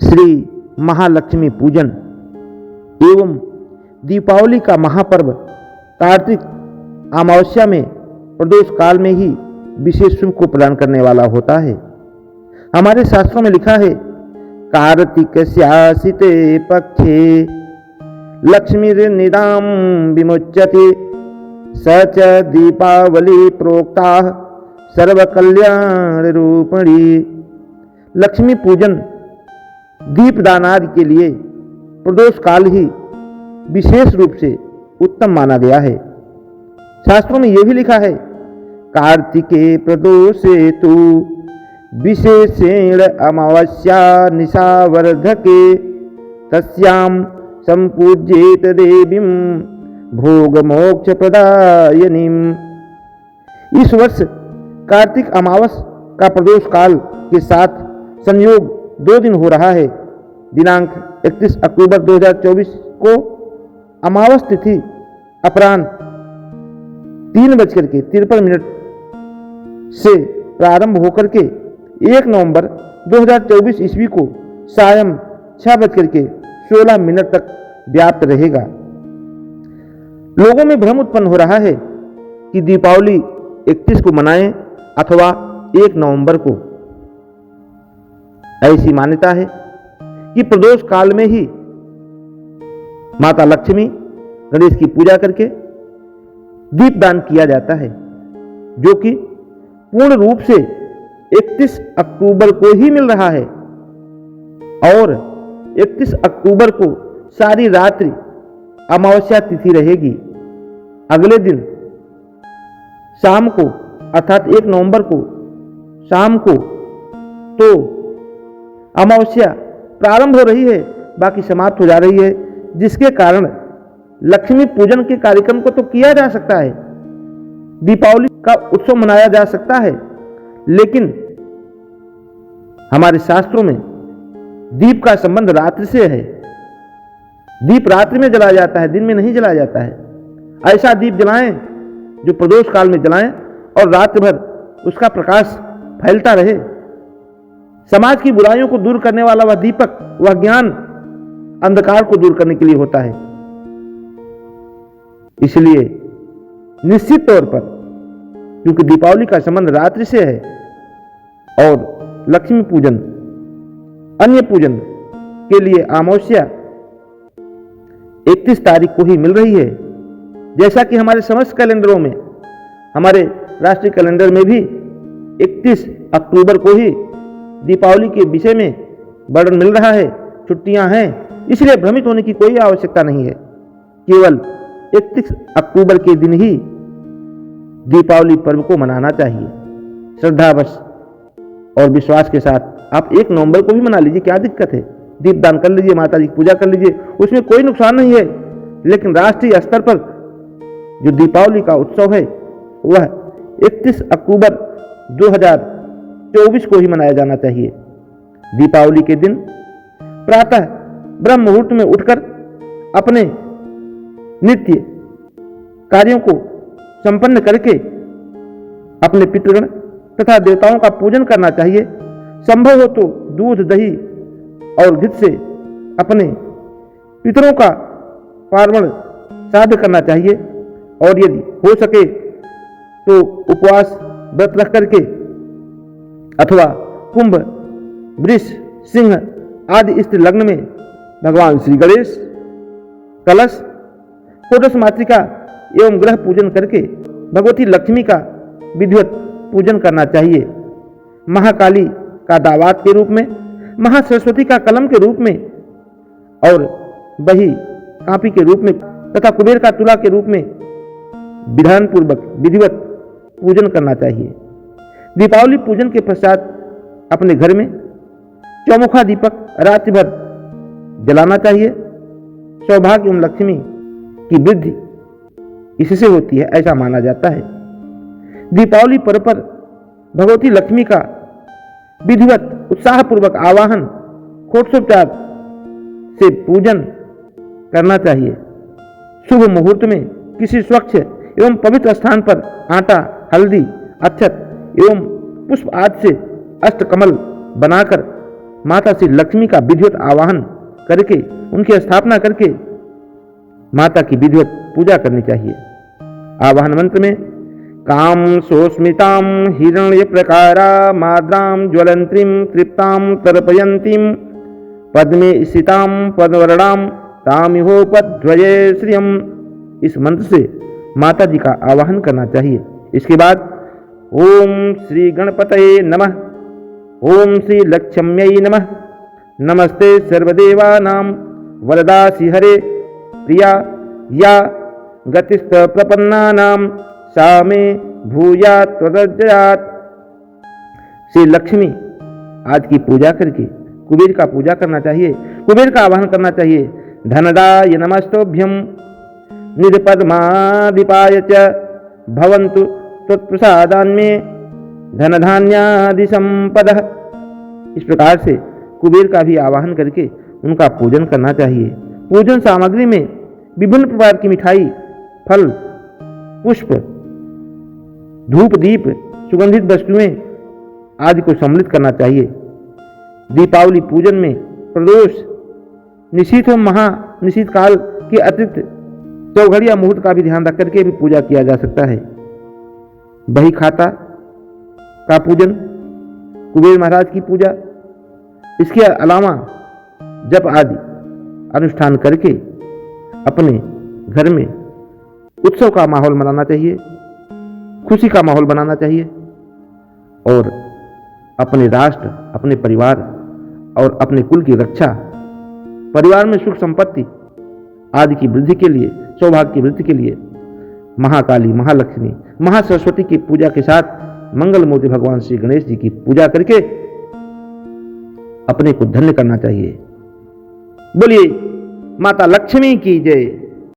श्री महालक्ष्मी पूजन एवं दीपावली का महापर्व कार्तिक अमावस्या में प्रदोष काल में ही विशेष शुभ को प्रदान करने वाला होता है। हमारे शास्त्रों में लिखा है, कार्तिकस्यासिते पक्षे लक्ष्मीर्निदां विमुच्यते स च दीपावली प्रोक्ता सर्वकल्याण रूपिणी। लक्ष्मी पूजन दीपदान आदि के लिए प्रदोष काल ही विशेष रूप से उत्तम माना गया है। शास्त्रों में यह भी लिखा है, कार्तिके प्रदोषे तु विशेषेण अमावस्या निशावर्धके तस्यां संपूज्येत देवीं भोग मोक्ष प्रदायिनीं। इस वर्ष कार्तिक अमावस का प्रदोष काल के साथ संयोग 2 दिन हो रहा है। दिनांक 31 अक्टूबर 2024 को अमावस तिथि अपराह्न 3:53 से प्रारंभ होकर के 1 नवंबर 2024 ईस्वी को सायं 6:16 तक व्याप्त रहेगा। लोगों में भ्रम उत्पन्न हो रहा है कि दीपावली 31 को मनाएं अथवा 1 नवंबर को। ऐसी मान्यता है कि प्रदोष काल में ही माता लक्ष्मी गणेश की पूजा करके दीपदान किया जाता है, जो कि पूर्ण रूप से 31 अक्टूबर को ही मिल रहा है और 31 अक्टूबर को सारी रात्रि अमावस्या तिथि रहेगी। अगले दिन शाम को अर्थात 1 नवंबर को शाम को तो अमावस्या प्रारंभ हो रही है, बाकी समाप्त हो जा रही है, जिसके कारण लक्ष्मी पूजन के कार्यक्रम को तो किया जा सकता है, दीपावली का उत्सव मनाया जा सकता है, लेकिन हमारे शास्त्रों में दीप का संबंध रात्रि से है। दीप रात्रि में जलाया जाता है, दिन में नहीं जलाया जाता है। ऐसा दीप जलाएं जो प्रदोष काल में जलाएं और रात भर उसका प्रकाश फैलता रहे। समाज की बुराइयों को दूर करने वाला वह दीपक, वह ज्ञान अंधकार को दूर करने के लिए होता है। इसलिए निश्चित तौर पर क्योंकि दीपावली का संबंध रात्रि से है और लक्ष्मी पूजन अन्य पूजन के लिए अमावस्या 31 तारीख को ही मिल रही है। जैसा कि हमारे समस्त कैलेंडरों में, हमारे राष्ट्रीय कैलेंडर में भी 31 अक्टूबर को ही दीपावली के विषय में वर्णन मिल रहा है, छुट्टियां हैं, इसलिए भ्रमित होने की कोई आवश्यकता नहीं है। केवल 31 अक्टूबर के दिन ही दीपावली पर्व को मनाना चाहिए। श्रद्धावश और विश्वास के साथ आप 1 नवंबर को भी मना लीजिए, क्या दिक्कत है? दीपदान कर लीजिए, माता जी की पूजा कर लीजिए, उसमें कोई नुकसान नहीं है। लेकिन राष्ट्रीय स्तर पर जो दीपावली का उत्सव है वह 31 अक्टूबर 2024 को ही मनाया जाना चाहिए। दीपावली के दिन प्रातः ब्रह्म मुहूर्त में उठकर अपने नित्य कार्यों को संपन्न करके अपने पितृगण तथा देवताओं का पूजन करना चाहिए। संभव हो तो दूध, दही और घृत से अपने पितरों का पार्वण श्राद्ध करना चाहिए और यदि हो सके तो उपवास व्रत रख करके अथवा कुंभ, वृष, सिंह आदि स्त्री लग्न में भगवान श्री गणेश, कलश, षोडश मातृका एवं ग्रह पूजन करके भगवती लक्ष्मी का विधिवत पूजन करना चाहिए। महाकाली का दावात के रूप में, महासरस्वती का कलम के रूप में और बही कापी के रूप में तथा कुबेर का तुला के रूप में विधान पूर्वक विधिवत पूजन करना चाहिए। दीपावली पूजन के पश्चात अपने घर में चौमुखा दीपक रात्रि भर जलाना चाहिए। सौभाग्य एवं लक्ष्मी की वृद्धि इससे होती है, ऐसा माना जाता है। दीपावली पर्व पर भगवती लक्ष्मी का विधिवत उत्साहपूर्वक आवाहन, षोडशोपचार से पूजन करना चाहिए। शुभ मुहूर्त में किसी स्वच्छ एवं पवित्र स्थान पर आटा, हल्दी, अक्षत एवं पुष्प आदि से अष्टकमल बनाकर माता श्री लक्ष्मी का विधिवत आवाहन करके, उनकी स्थापना करके माता की विधिवत पूजा करनी चाहिए। आवाहन मंत्र में काम सोस्मिताम हिरण्य प्रकारा माद्राम ज्वलंत्रीम तृप्ताम तर्पयंतीम पद्मे स्थिताम पद्मवर्णाम तामिहोपध्वजे श्रियम, इस मंत्र से माता जी का आवाहन करना चाहिए। इसके बाद ओम श्री गणपतये नमः, ओम श्री लक्ष्म्यै नमः, नमस्ते सर्वदेवानां वरदासि हरे प्रिया या गतिस्थ प्रपन्नानां सा मे भूयात् त्वदर्जयात्। श्री लक्ष्मी आज की पूजा करके कुबेर का पूजा करना चाहिए, कुबेर का आवाहन करना चाहिए। धनदाय नमस्तोभ्यम निधपद्मादिपाय च भवन्तु त्वत्प्रसादान्मे धनधान्यादि संपदः। इस प्रकार से कुबेर का भी आवाहन करके उनका पूजन करना चाहिए। पूजन सामग्री में विभिन्न प्रकार की मिठाई, फल, पुष्प, धूप, दीप, सुगंधित वस्तुएं आदि को सम्मिलित करना चाहिए। दीपावली पूजन में प्रदोष, निशीथ व महानिशीथ काल के अतिरिक्त चौघड़िया मुहूर्त का भी ध्यान रख करके भी पूजा किया जा सकता है। बही खाता का पूजन, कुबेर महाराज की पूजा, इसके अलावा जप आदि अनुष्ठान करके अपने घर में उत्सव का माहौल बनाना चाहिए, खुशी का माहौल बनाना चाहिए और अपने राष्ट्र, अपने परिवार और अपने कुल की रक्षा, परिवार में सुख संपत्ति आदि की वृद्धि के लिए, सौभाग्य की वृद्धि के लिए महाकाली, महालक्ष्मी, महासरस्वती की पूजा के साथ मंगल मूर्ति भगवान श्री गणेश जी की पूजा करके अपने को धन्य करना चाहिए। बोलिए माता लक्ष्मी की जय।